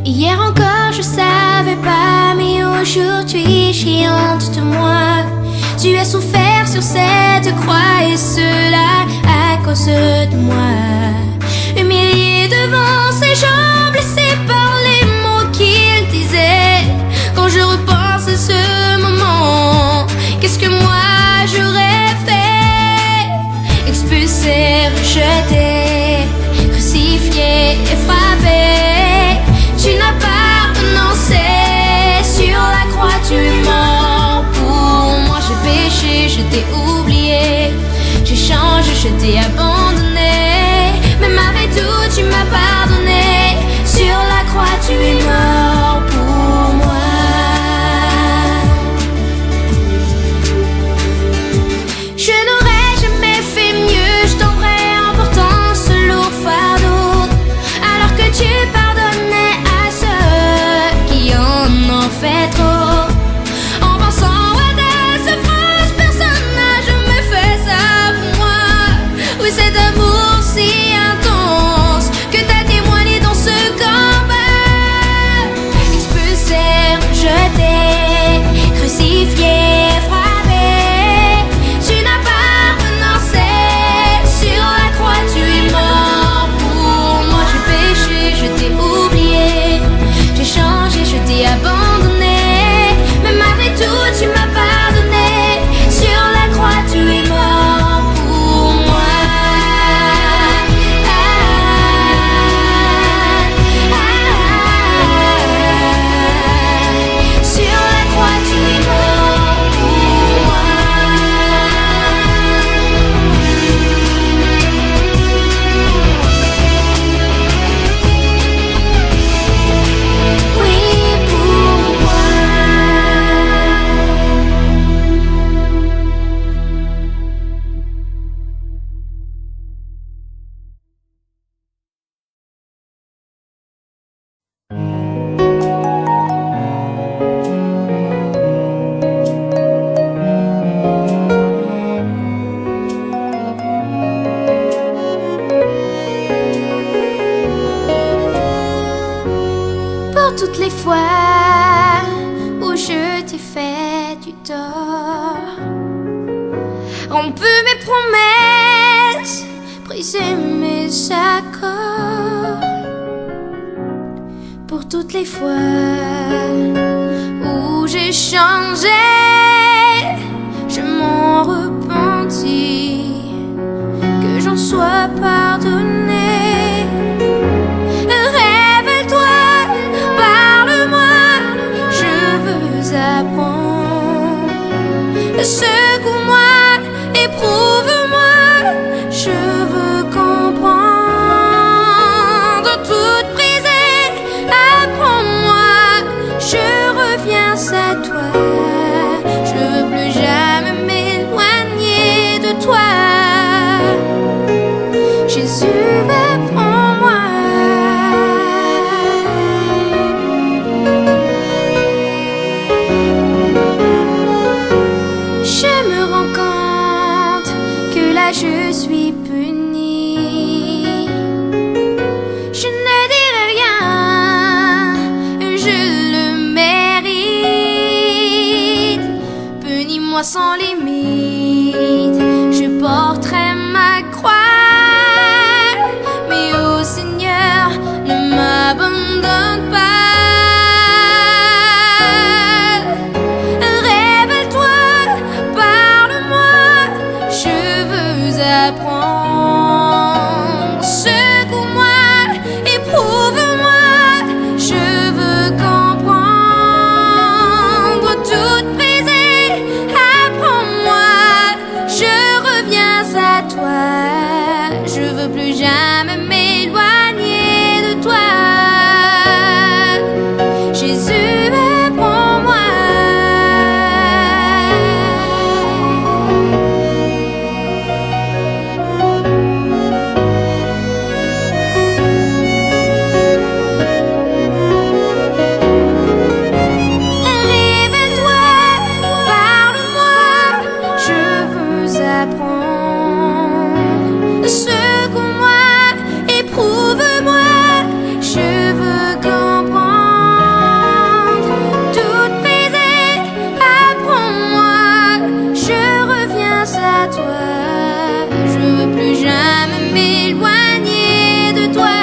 Hier encore je savais pas, mais aujourd'hui j'ai honte de moi. Tu as souffert sur cette croix et cela à cause de moi. Humilié devant ses jambes, blessé par les mots qu'il disait. Quand je repense à ce moment, qu'est-ce que moi j'aurais fait? Expulsé, rejeté, crucifié et frappé. Tu n'as pas renoncé, sur la croix tu es mort pour moi. J'ai péché, je t'ai oublié, j'ai changé, je t'ai abandonné. Mais malgré tout tu m'as pardonné, sur la croix tu es mort pour moi. Je n'aurais jamais fait mieux, je tomberais en portant ce lourd fardeau, alors que tu pardonnais à ceux qui en ont fait trop. En pensant à ta souffrance, personne n'a jamais fait ça pour moi. Oui, cet amour si intense que t'as témoigné dans ce combat. Expulsé, rejeté, crucifié, frappé. Tu n'as pas renoncé, sur la croix tu es mort pour moi. J'ai péché, je t'ai oublié, j'ai changé, je t'ai abandonné. Mais malgré tout tu m'as pardonné, sur la croix tu es mort pour moi. Sur la croix tu es mort pour moi. Oui, pour moi. Pour toutes les fois où je t'ai fait du tort, rompu mes promesses, brisé mes accords. Pour toutes les fois où j'ai changé, je m'en repentis, que j'en sois pardonné. Révèle-toi, parle-moi, je veux apprendre. Secoue-moi, éprouve-moi, je veux comprendre. Toute brisée sans limite, je porterai ma croix. Mais ô Seigneur, ne m'abandonne pas. Révèle-toi, parle-moi, je veux apprendre. Secoue-moi, éprouve-moi, je veux comprendre. Toute brisée, apprends-moi, je reviens à toi. Je veux plus jamais m'éloigner de toi. Jésus, apprends-moi. Révèle-toi, parle-moi, je veux apprendre. Secoue-moi, éprouve-moi, je veux comprendre. Toute brisée, apprends-moi, je reviens à toi. Je veux plus jamais m'éloigner de toi.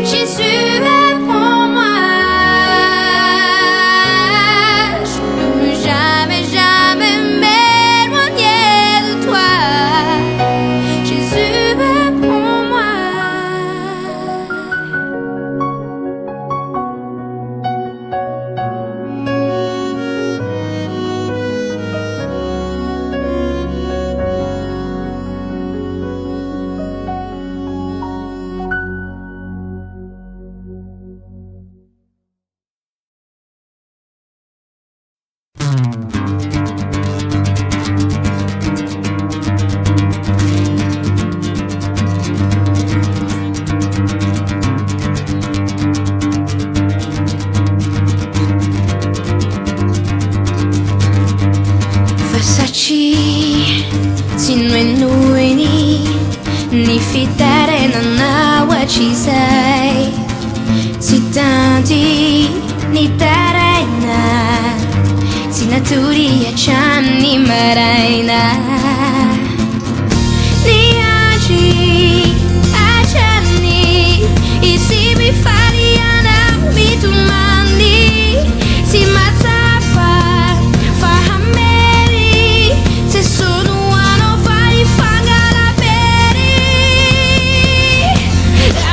Jésus, apprends-moi. Je veux plus jamais, jamais m'éloigner de toi. Jésus, apprends-moi. Versace, sinuenuini, ni fitare na wachisai. Sitanti, ni taraina, sinaturi ya chani maraina. Ni aji, achani, isi mi fariana mitumani, si matsapa, fahameri, se sono ano fai fangala peri.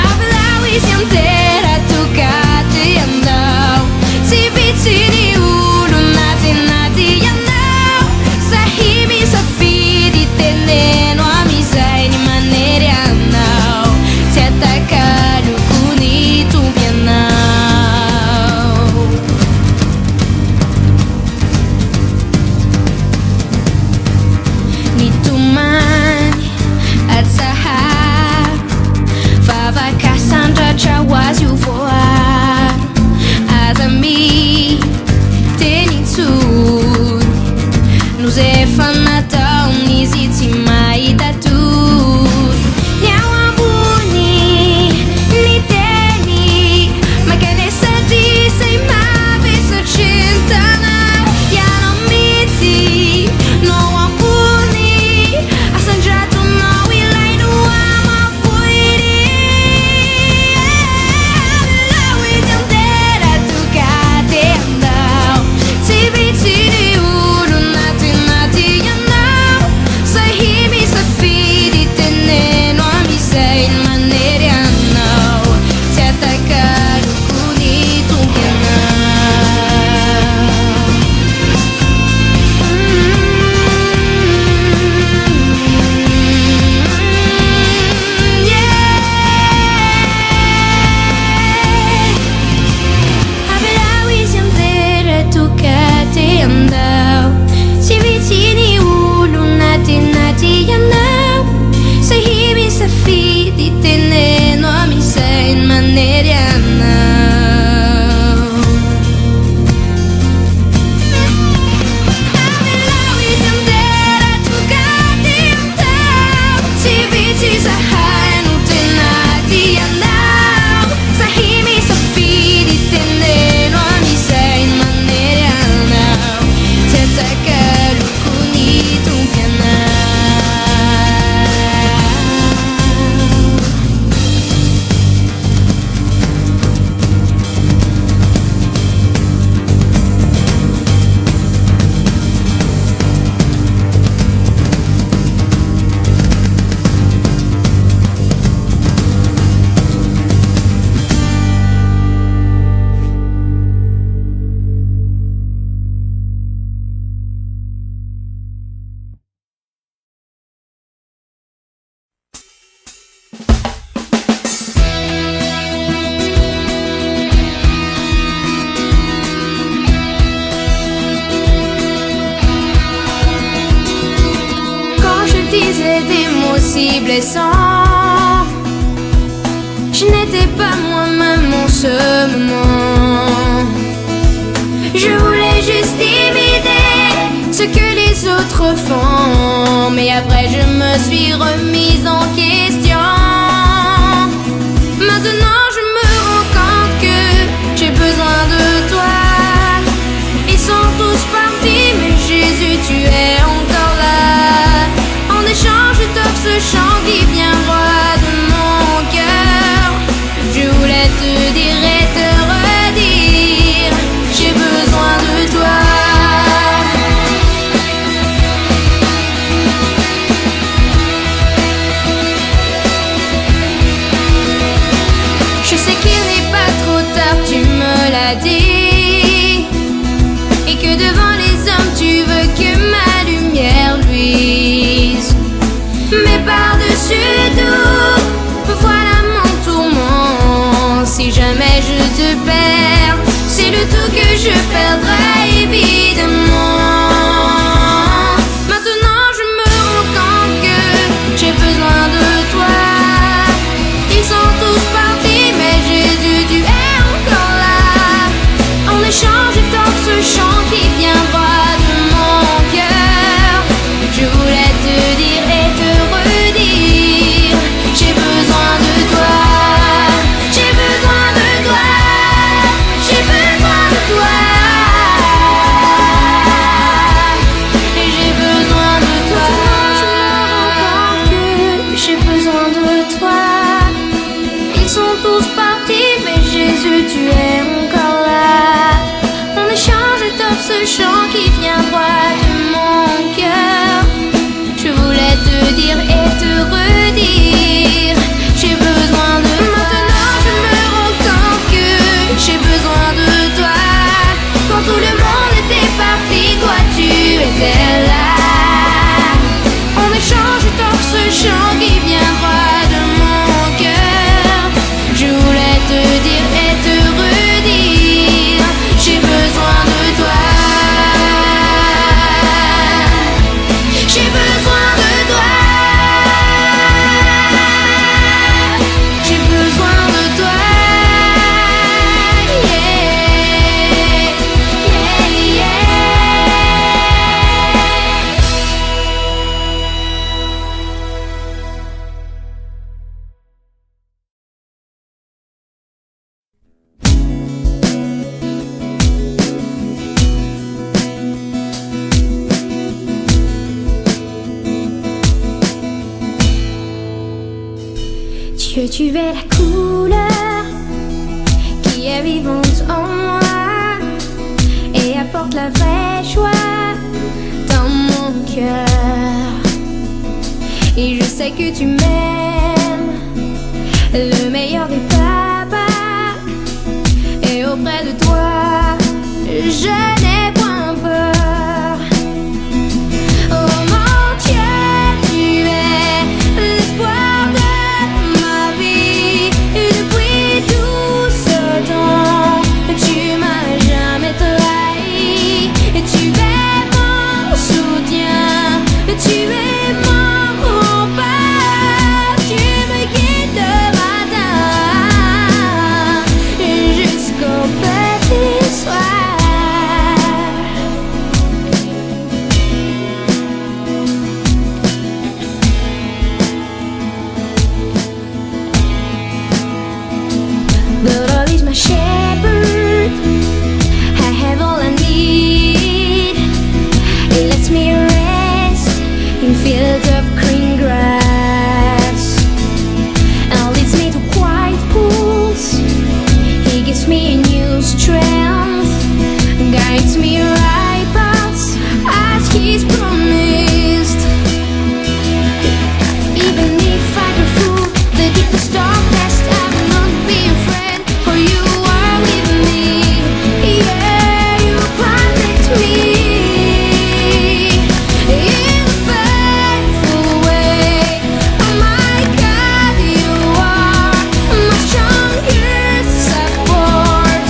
Avlawi siantera tukati andau, si vicini ulu nati nati andau, sahibi safi si blessant. Je n'étais pas moi-même en ce moment. Je voulais juste imiter ce que les autres font, mais après je me suis remise en question. Maintenant je me rends compte que j'ai besoin de toi. Ils sont tous partis, mais Jésus, tu es encore là. En échange, je t'offre ce chant qui vient droit de mon cœur. Je voulais te dire et te redire, j'ai besoin de toi. Je sais qu'il n'est pas trop tard, tu me l'as dit, et que devant les hommes tu veux que ma lumière luise. Mais par-dessus tout, voilà mon tourment. Si jamais je te perds, c'est le tout que je perdrai évidemment. Maintenant je me rends compte que j'ai besoin de toi. Ils sont tous partis, mais Jésus, tu es encore là. En échange, je t'offre ce chant qui vient droit de mon cœur. Je voulais te dire et te redire, j'ai besoin de toi. J'ai besoin de toi. J'ai besoin de toi. Et j'ai besoin de toi. J'ai besoin de toi. Ils sont tous partis, mais Jésus, tu es encore là. En échange, je t'offre ce chant qui vient droit de mon cœur. Je voulais te dire et te redire, j'ai besoin de toi. Maintenant, je me rends compte que j'ai besoin de toi. Quand tout le monde était parti, toi, tu étais là. En échange, je t'offre ce chant qui vient droit de mon cœur. Je voulais te dire et te redire, j'ai besoin de toi. J'ai besoin de toi. J'ai besoin de toi. Yeah, yeah, yeah. Dieu, tu es la couleur qui est vivante en moi et apporte la vraie joie dans mon cœur. Et je sais que tu m'aimes, le meilleur des papas, et auprès de toi, je n'ai point peur. Oh mon Dieu, tu es l'espoir de ma vie, et depuis tout ce temps, tu m'as jamais trahi. Et tu es mon soutien, tu es mon rempart, tu me guides le matin jusqu'au petit soir. The Lord is my shepherd, I have all I need. He lets me rest in fields of green grass, and leads me to quiet pools. He gives me a new strength, guides me right paths as He's promised. Even if I go through the deepest darkness, I will not be afraid, for you are with me. Yeah, you protect me in a faithful way. Oh my God, you are my strongest support.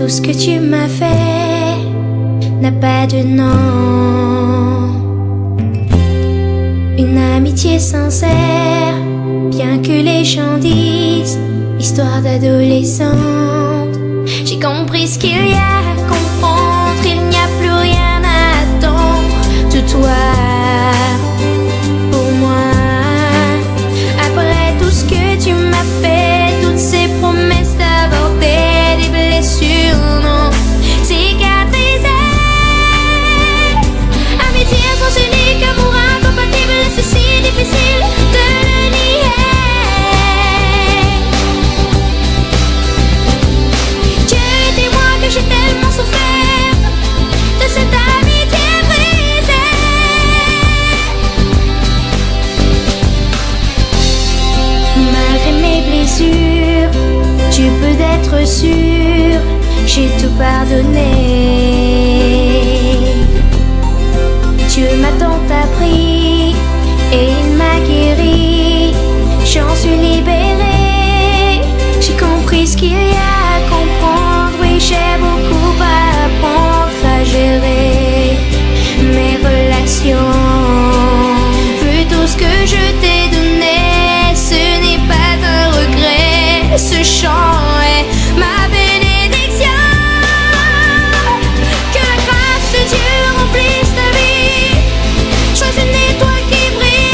Tout ce que tu m'as fait n'a pas de nom. Une amitié sincère, bien que les gens disent histoire d'adolescente. J'ai compris ce qu'il y a à comprendre, il n'y a plus rien à attendre de toi pour moi. Après tout ce que tu m'as fait, toutes ces promesses d'avorter, des blessures non cicatrisées. Amitié sans unique, amour incompatible, c'est si difficile de le nier. Dieu est témoin que j'ai tellement souffert de cette amitié brisée. Malgré mes blessures, tu peux être sûr, j'ai tout pardonné. Dieu m'a tant appris et il m'a guéri, j'en suis libérée. J'ai compris ce qu'il y a à comprendre, oui j'ai beaucoup à apprendre à gérer mes relations. Vu tout ce que je t'ai donné, ce n'est pas un regret, ce chant est ma bénédiction. Que la grâce de Dieu remplisse ta vie, choisis une étoile qui brille.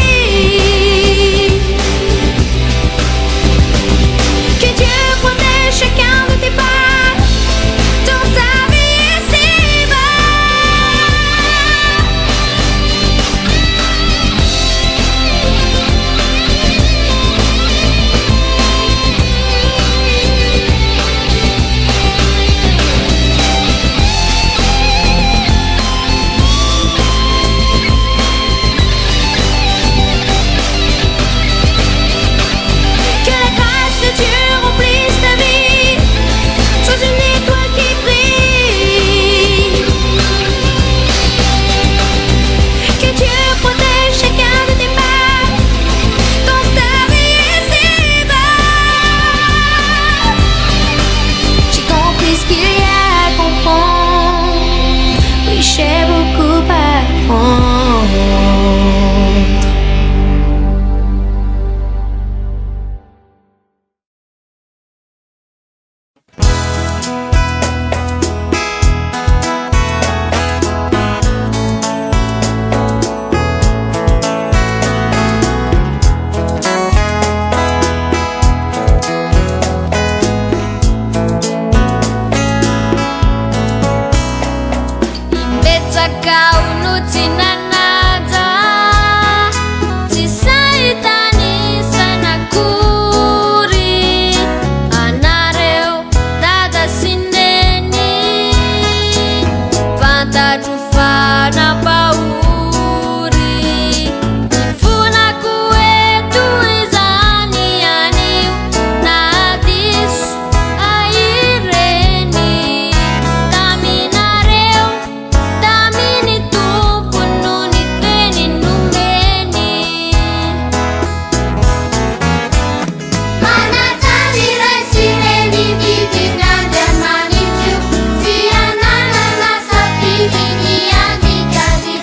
Que Dieu protège chacun de tes pas dans ta vie ici-bas. Que la grâce de Dieu remplisse ta vie, choisis une étoile qui brille. Que Dieu protège chacun de tes pas dans ta vie ici-bas. J'ai compris ce qu'il y a à comprendre, oui j'ai beaucoup à apprendre. Imbetsaka unotinanaja, tisaitanisa nakuri, anareo dada sindeni, vantatufana pauri, ifuna kuetu izani aniu, nadisu aireni, caminareu damini tupu nuni teni numeni. Manatani resireni vivi grande manichu, sia nana na sapini ni amica di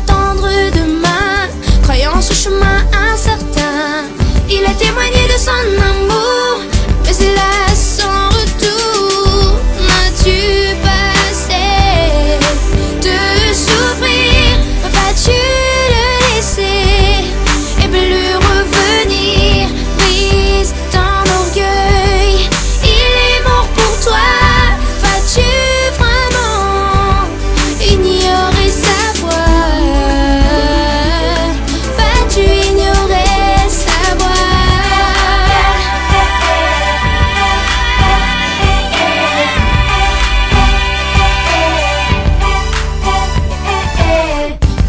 attendre demain, croyant ce chemin incertain. Il a témoigné de son amour, mais c'est là sans retour. M'as-tu passé de souffrir? Vas-tu le laisser et plus revenir? Brise ton orgueil, il est mort pour toi. Vas-tu vraiment ignorer sa voix? Vas-tu ignorer sa voix?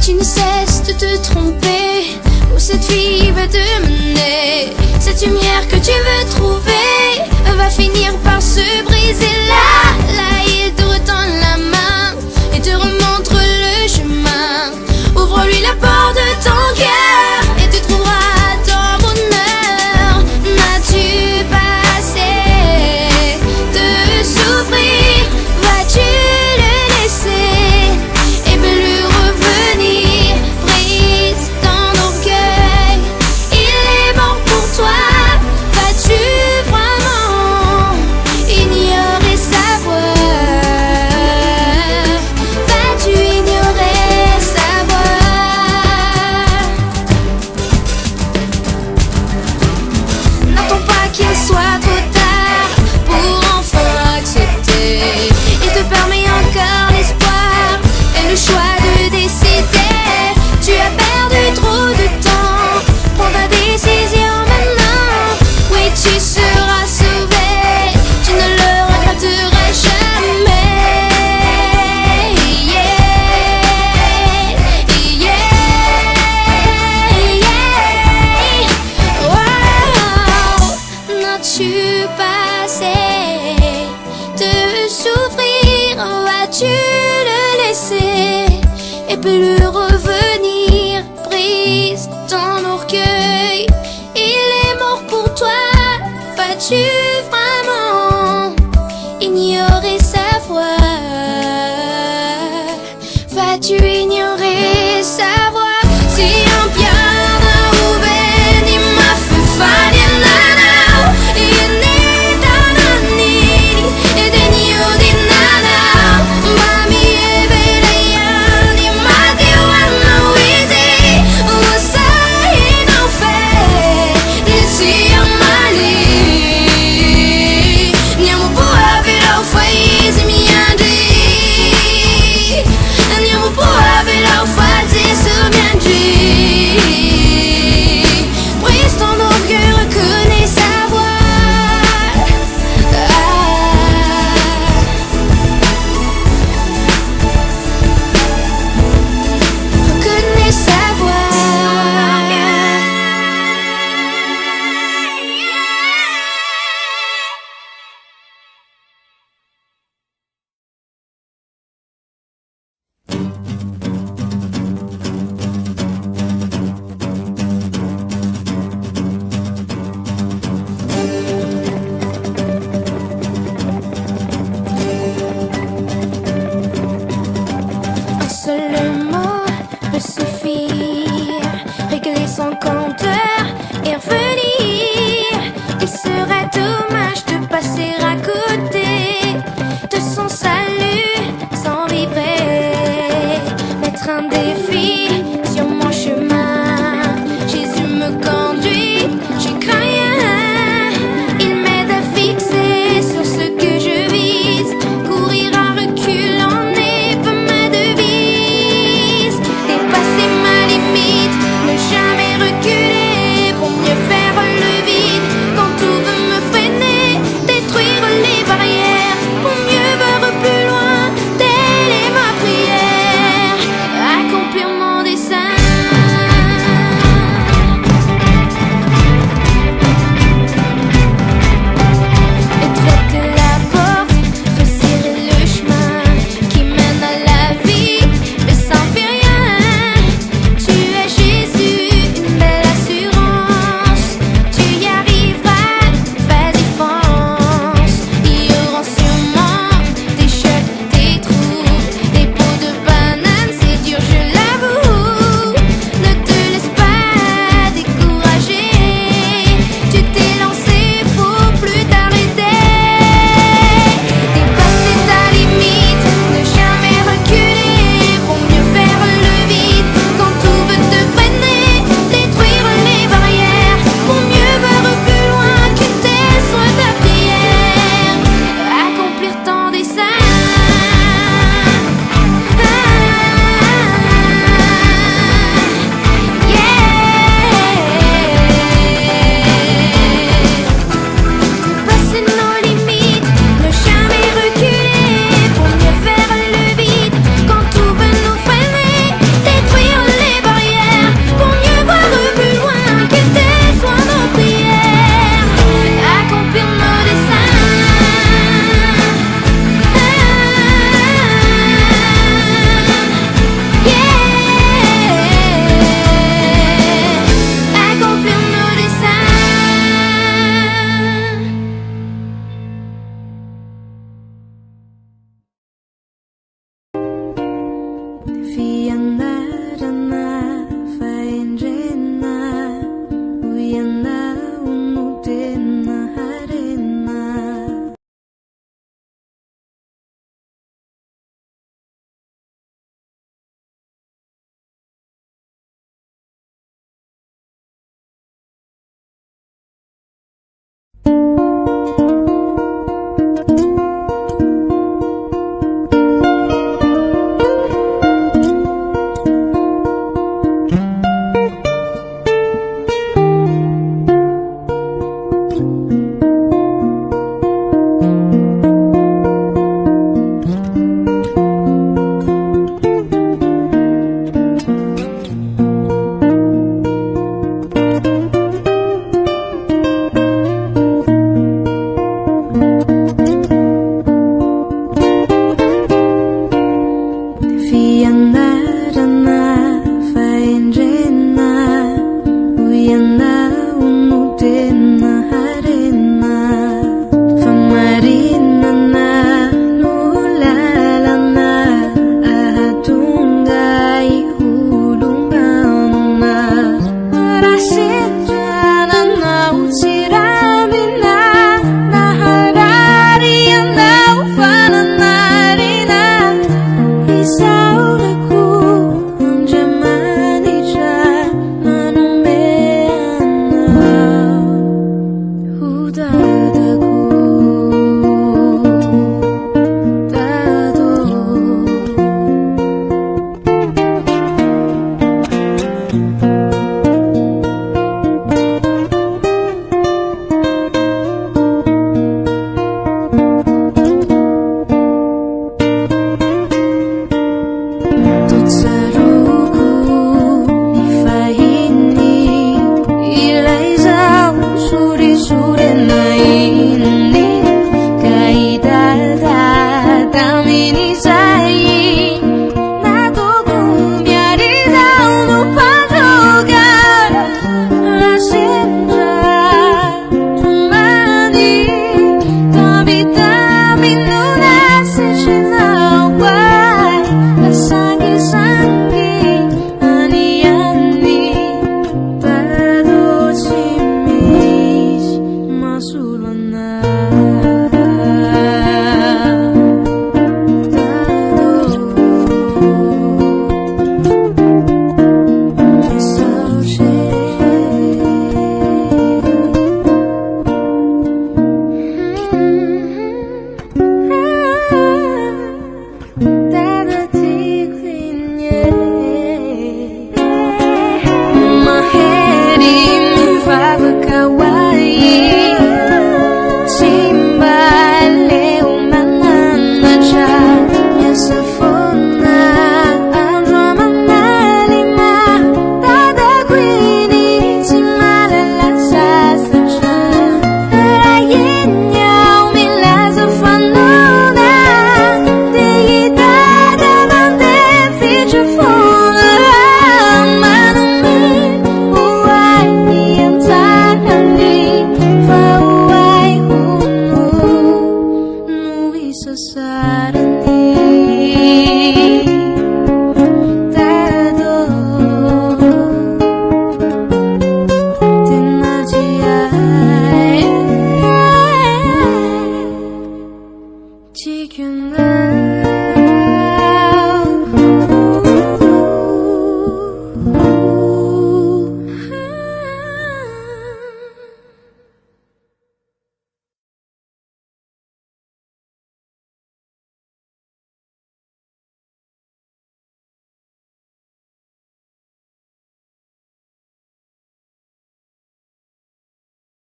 Tu ne cesses de te tromper, où cette fille va te mener. Cette lumière que tu veux trouver va finir par se briser. Là, il te retend la main et te remontre le chemin. Ouvre-lui la porte de ton cœur et tu trouveras ton bonheur. N'as-tu pas assez de souffrir? Vas-tu le laisser et plus revenir? Brise ton orgueil, il est mort pour toi. Vas-tu vraiment ignorer sa voix? Vas-tu ignorer sa voix? N'attends pas qu'il soit trop tard pour enfin accepter. Il te permet encore l'espoir et le choix de décider. Tu as perdu trop de temps, prends ta décision maintenant. Oui, tu seras sauvé, tu ne le regretteras jamais. Wow. N'as-tu pas assez de souffrir? Vas-tu le laisser et plus